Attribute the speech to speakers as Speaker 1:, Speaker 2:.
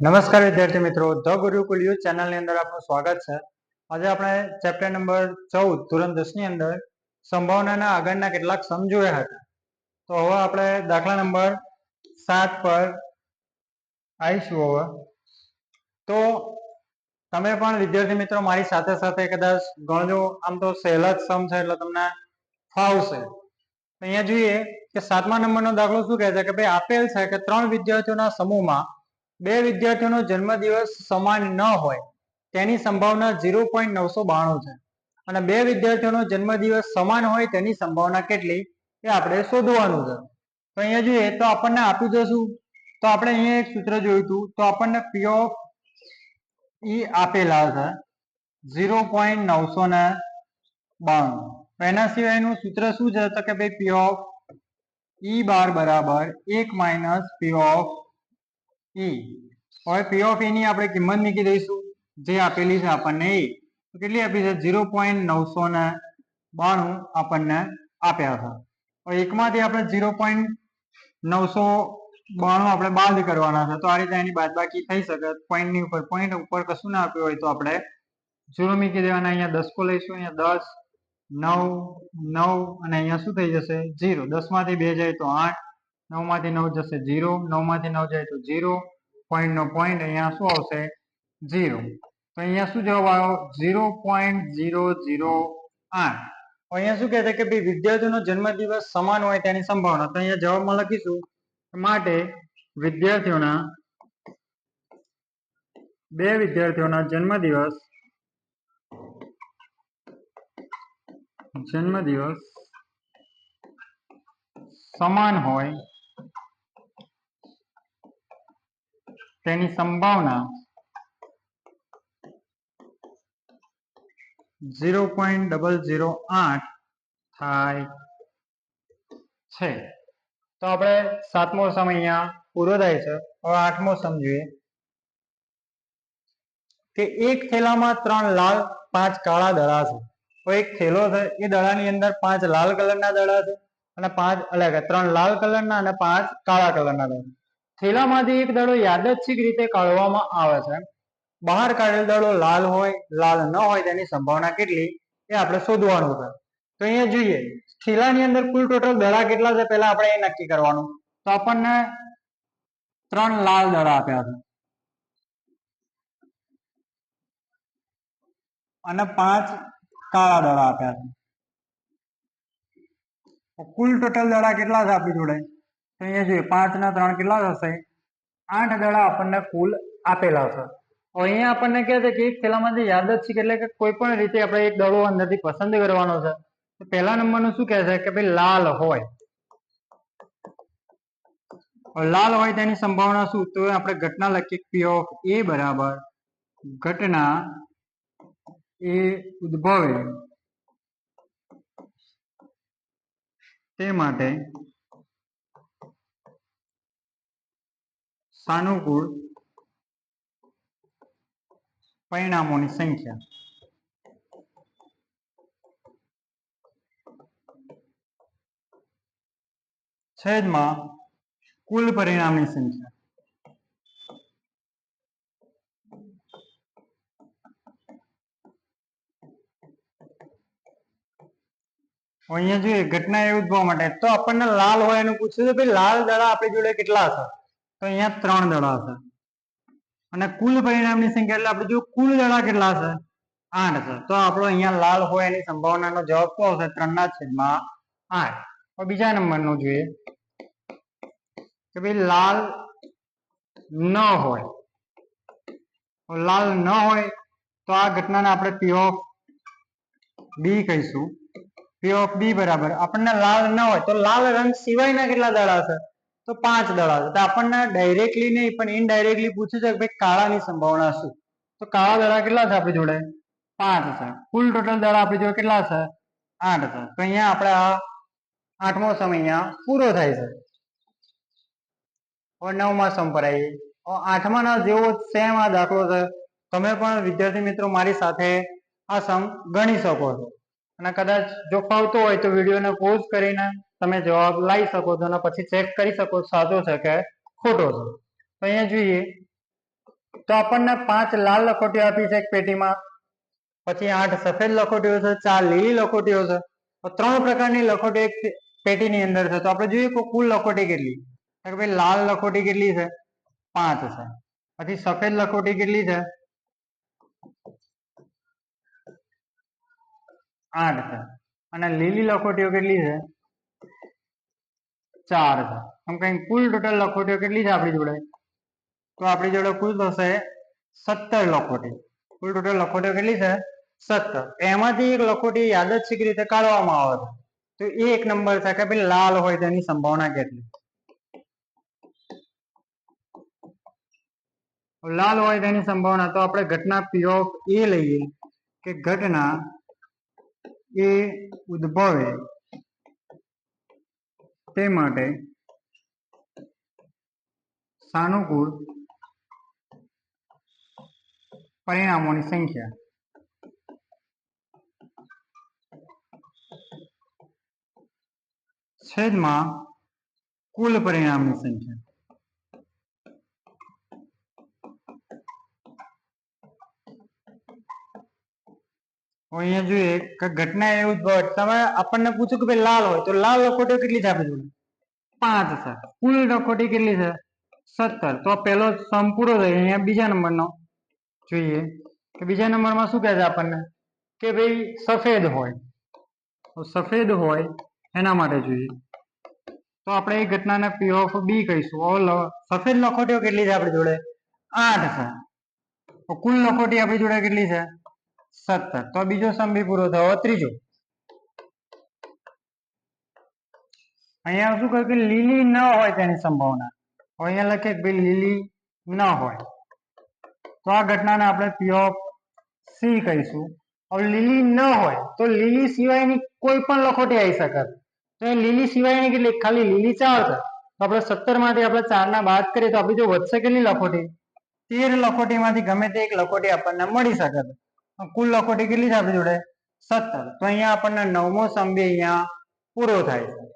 Speaker 1: નમસ્કાર વિદ્યાર્થી મિત્રો, ધ ગુરુકુલ યુથ ચેનલ ની અંદર આપનું સ્વાગત છે। આજે આપણે ચેપ્ટર નંબર 14 ધોરણ 10 ની અંદર સંભાવનાના આગળના કેટલાક સમ જોયા હતા। તો હવે આપણે દાખલા નંબર 7 પર આવીશું। હવે તો તમે પણ વિદ્યાર્થી મિત્રો મારી સાથે સાથે કદાચ ગણજો। આમ તો સહેલા જ સમ છે એટલે તમને ફાવશે। અહીંયા જોઈએ કે 7મા નંબરનો દાખલો શું કહે છે કે ભાઈ આપેલ છે કે 3 વિદ્યાર્થીઓના સમૂહમાં 2 વિદ્યાર્થીઓનો જન્મદિવસ સમાન ન હોય તેની સંભાવના 0.992 છે અને 2 વિદ્યાર્થીઓનો જન્મદિવસ સમાન હોય તેની સંભાવના કેટલી એ આપણે શોધવાનું છે। તો અહીંયા જોઈએ તો આપણને આપી દો શું, તો આપણે અહીંયા એક સૂત્ર જોયું હતું, તો આપણને P ઓફ E આપેલા છે 0.992। એના સિવાયનું સૂત્ર શું છે તો કે ભાઈ P ઓફ E બાર બરાબર 1 માઇનસ P ઓફ E। હવે P ઓફ E ની આપણે કિંમત મૂકી દઈશું જે આપેલી છે આપણને એ, તો કેટલી આપી છે 0.992 આપણને આપ્યા છે। હવે એકમાંથી આપણે 0.992 આપણે બાદ કરવાના છે, તો આ રીતે એની બાદબાકી થઈ શકે। પોઈન્ટ ઉપર કશું ના આપ્યું હોય તો આપણે 0 મૂકી દેવાના। અહીંયા દસકો લઈશું, અહીંયા 10 9 9 અને અહીંયા શું થઈ જશે 0। 10 માંથી 2 જાય તો 8, 9 માંથી 9 જશે 0, 9 માંથી 9 જાય તો 0, પોઈન્ટ નો પોઈન્ટ અહીંયા શું આવશે 0। તો અહીંયા શું જવાબ આવ્યો 0.008। અહીંયા શું કહે છે કે ભાઈ વિદ્યાર્થીઓનો જન્મદિવસ સમાન હોય તેની સંભાવના, તો અહીંયા જવાબમાં લખીશું માટે વિદ્યાર્થીઓના 2 વિદ્યાર્થીઓના જન્મદિવસ સમાન હોય તેની સંભાવના 0.008 થાય છે। તો આપણે 7મો સમ અહીંયા પૂરો થાય છે। હવે 8મો સમ જોઈએ કે એક થેલામાં 3 લાલ 5 કાળા દડા છે। તો એક થેલો છે, એ દડાની અંદર 5 લાલ કલરના દડા છે અને 3 લાલ કલરના અને 5 કાળા કલરના દડા। થેલામાંથી એક દડો યાદચ્છિક રીતે કાઢવામાં આવે છે। બહાર કાઢેલ દડો લાલ હોય, લાલ ન હોય તેની સંભાવના કેટલી એ આપણે શોધવાનું છે। તો અહીંયા જોઈએ થેલાની અંદર કુલ ટોટલ દડા કેટલા છે પહેલા આપણે એ નક્કી કરવાનું। તો આપણને 3 લાલ દડા આપ્યા છે અને 5 કાળા દડા આપ્યા છે। કુલ ટોટલ દડા કેટલા છે આપણી જોડે, તો અહીંયા જોઈએ 5 ના 3 કેટલા થશે 8 દડા આપણને કુલ આપેલા છે। અહીંયા આપણને કહે છે કે એક થેલામાંથી યાદચ્છિક એટલે કે કોઈ પણ રીતે આપણે એક દડો અંદરથી પસંદ કરવાનો છે। તો પહેલા નંબરનું શું કહે છે કે ભાઈ લાલ હોય, લાલ હોય તેની સંભાવના શું, તો આપણે ઘટના લખીએ P ઓફ A બરાબર ઘટના એ ઉદ્ભવે તે માટે સાનુકૂળ પરિણામોની સંખ્યા છેદમાં કુલ પરિણામની સંખ્યા। અહીંયા જોઈએ ઘટના એ ઉદ્ભવવા માટે, તો આપણને લાલ હોય એનું પૂછ્યું છે ભાઈ લાલ દડા આપણી જોડે કેટલા છે, તો અહીંયા 3 દડા છે અને કુલ પરિણામની સંખ્યા એટલે આપણે જો કુલ દડા કેટલા છે 8 છે। તો આપણો અહીંયા લાલ હોય એની સંભાવનાનો જવાબ શું આવશે 3/8। હવે બીજા નંબરનું જોઈએ કે ભાઈ લાલ ન હોય, લાલ ન હોય તો આ ઘટનાને આપણે P ઓફ B કહીશું। P ઓફ B બરાબર આપણને લાલ ન હોય તો લાલ રંગ સિવાયના કેટલા દડા છે, તો 5 દડા છે। તો આપણને ડાયરેક્ટલી નહીં પણ ઇનડાયરેક્ટલી પૂછ્યું છે કે ભાઈ કાળાની સંભાવના શું, તો કાળા દડા કેટલા છે આપણી જોડે 5 છે। કુલ ટોટલ દડા આપણી જોડે કેટલા છે 8 છે। તો અહીંયા આપણે આ 8મો સમ અહીંયા પૂરો થાય છે। હવે 9મા સમ પર આવીએ। 8માના જેવો સેમ આ દાખલો છે, તમે પણ વિદ્યાર્થી મિત્રો મારી સાથે આ સમ ગણી શકો છો અને કદાચ જો ફાવતો હોય તો વિડીયોને પોઝ કરીને તમે જવાબ લાવી શકો છો અને પછી ચેક કરી શકો સાચો છે કે ખોટો છે। તો અહીંયા જોઈએ તો આપણને 5 લાલ લખોટીઓ આપી છે એક પેટીમાં, પછી 8 સફેદ લખોટીઓ છે, 4 લીલી લખોટીઓ છે. તો 3 પ્રકારની લખોટી એક પેટીની અંદર છે. તો આપણે જોઈએ કે કુલ લખોટી કેટલી, તો ભાઈ લાલ લખોટી કેટલી છે 5 છે, પછી સફેદ લખોટી કેટલી છે 8 છે, અને લીલી લખોટીઓ કેટલી છે 4 છે. આમ કઈ કુલ ટોટલ લખોટીઓ કેટલી છે આપણી જોડે, તો આપણી જોડે કુલ થશે 17 લખોટી. કુલ ટોટલ લખોટીઓ કેટલી છે 17. એમાંથી એક લખોટી યાદચ્છિક રીતે કાઢવામાં આવે છે, તો એ એક નંબર છે કે ભાઈ લાલ હોય તેની સંભાવના કેટલી. લાલ હોય તેની સંભાવના, તો આપણે ઘટના P of A લઈએ કે ઘટના એ ઉદ્ભવે તે માટે સાનુકૂળ પરિણામોની સંખ્યા છેદમાં કુલ પરિણામની સંખ્યા. અહીંયા જોઈએ કે ઘટના એ ઉદ્ભવે, તમે આપણને પૂછ્યું કે ભાઈ લાલ હોય તો લાલ લખોટીઓ કેટલી છે આપણી જોડે 5 છે, કુલ લખોટી કેટલી છે 17. તો પહેલો સમ પૂરો થાય. અહીંયા બીજા નંબરનો જોઈએ કે બીજા નંબરમાં શું કહે છે આપણને કે ભાઈ સફેદ હોય, તો સફેદ હોય એના માટે જોઈએ તો આપણે એ ઘટનાને P of B કહીશું. સફેદ લખોટીઓ કેટલી છે આપણી જોડે 8 છે, તો કુલ લખોટી આપણી જોડે કેટલી છે 17. તો બીજો સમ બી પૂરો થયો. ત્રીજો અહીંયા શું કહ્યું કે લીલી ન હોય તેની સંભાવના. અહીંયા લખીએ કે ભાઈ લીલી ન હોય, તો આ ઘટનાને આપણે P of C કહીશું. હવે લીલી ન હોય તો લીલી સિવાયની કોઈ પણ લખોટી આવી શકે, તો એ લીલી સિવાયની કેટલી, ખાલી લીલી 4 છે, તો આપણે 17 માંથી આપણે 4 ના બાદ કરીએ તો આપણી જો વધશે કેટલી લખોટી 13 લખોટીમાંથી ગમે તે એક લખોટી આપણને મળી શકે. કુલ લખોટી કેટલી છે આપણી જોડે 17. તો અહીંયા આપણને 9મો સમ બી અહીંયા પૂરો થાય છે.